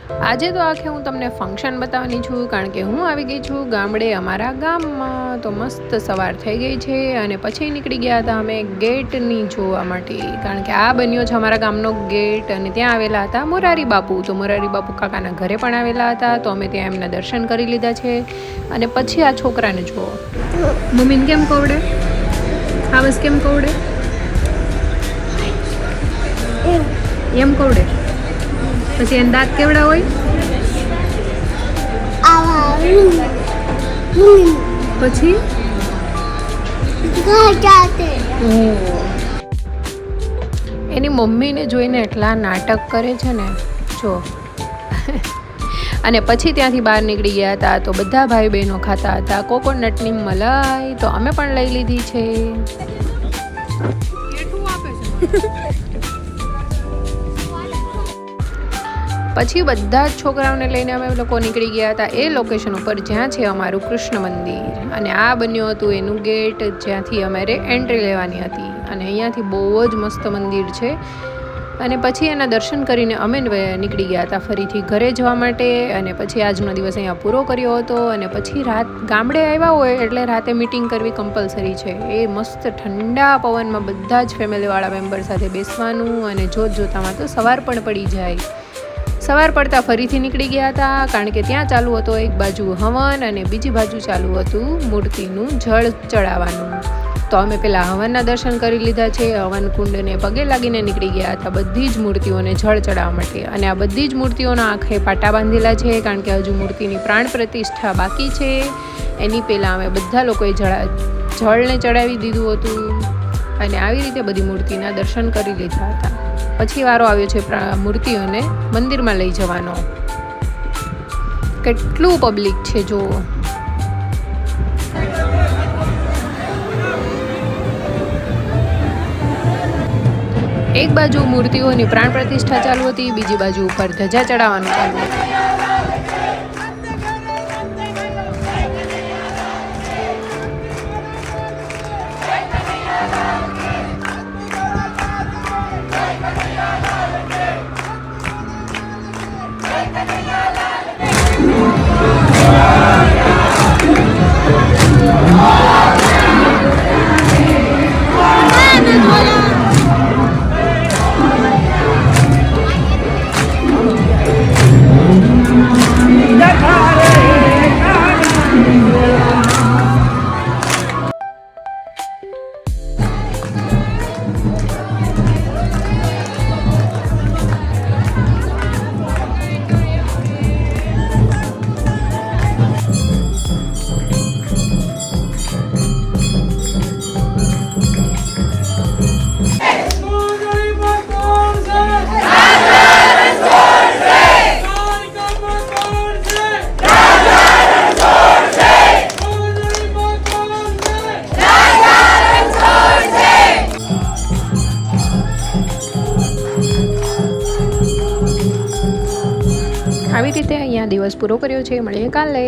આજે તો આખે હું તમને ફંક્શન બતાવવાની છું, કારણ કે હું આવી ગઈ છું ગામડે અમારા ગામમાં. તો મસ્ત સવાર થઈ ગઈ છે અને પછી નીકળી ગયા હતા અમે ગેટની જોવા માટે, કારણ કે આ બન્યો છે અમારા ગામનો ગેટ અને ત્યાં આવેલા હતા મોરારી બાપુ. તો મોરારી બાપુ કાકાના ઘરે પણ આવેલા હતા, તો અમે ત્યાં એમના દર્શન કરી લીધા છે. અને પછી આ છોકરાને જુઓ, મમ્મીને કેમ કવડે, આ બસ કેમ કવડે, એમ કવડે. પછી એને દાંત કેવડા હોય, પછી એની મમ્મીને જોઈને એટલા નાટક કરે છે ને જો. અને પછી ત્યાંથી બહાર નીકળી ગયા હતા, તો બધા ભાઈ બહેનો ખાતા હતા કોકોનટની મલાઈ, તો અમે પણ લઈ લીધી છે. પછી બધા જ છોકરાઓને લઈને અમે લોકો નીકળી ગયા હતા એ લોકેશન ઉપર જ્યાં છે અમારું કૃષ્ણ મંદિર. અને આ બન્યું હતું એનું ગેટ, જ્યાંથી અમારે એન્ટ્રી લેવાની હતી. અને અહીંયાથી બહુ જ મસ્ત મંદિર છે. અને પછી એના દર્શન કરીને અમે નીકળી ગયા હતા ફરીથી ઘરે જવા માટે. અને પછી આજનો દિવસ અહીંયા પૂરો કર્યો હતો. અને પછી ગામડે આવ્યા હોય એટલે રાતે મીટિંગ કરવી કમ્પલસરી છે. એ મસ્ત ઠંડા પવનમાં બધા જ ફેમિલીવાળા મેમ્બર સાથે બેસવાનું, અને જોતામાં તો સવાર પણ પડી જાય. સવાર પડતા ફરીથી નીકળી ગયા હતા, કારણ કે ત્યાં ચાલુ હતો એક બાજુ હવન અને બીજી બાજુ ચાલુ હતું મૂર્તિનું જળ ચડાવવાનું. તો અમે પહેલાં હવનના દર્શન કરી લીધા છે. હવન કુંડને પગે લાગીને નીકળી ગયા હતા બધી જ મૂર્તિઓને જળ ચડાવવા માટે. અને આ બધી જ મૂર્તિઓના આંખે પાટા બાંધેલા છે, કારણ કે હજુ મૂર્તિની પ્રાણ પ્રતિષ્ઠા બાકી છે. એની પહેલાં અમે બધા લોકોએ જળને ચડાવી દીધું હતું. અને આવી રીતે બધી મૂર્તિના દર્શન કરી લીધા હતા. પછી વારો આવ્યો છે મૂર્તિઓને મંદિરમાં લઈ જવાનો. કેટલું પબ્લિક છે જુઓ. એક બાજુ મૂર્તિઓની પ્રાણ પ્રતિષ્ઠા ચાલુ હતી, બીજી બાજુ ઉપર ધજા ચડાવવાનું ચાલુ હતું. આવી રીતે અહીંયા દિવસ પૂરો કર્યો છે. મળીએ કાલે.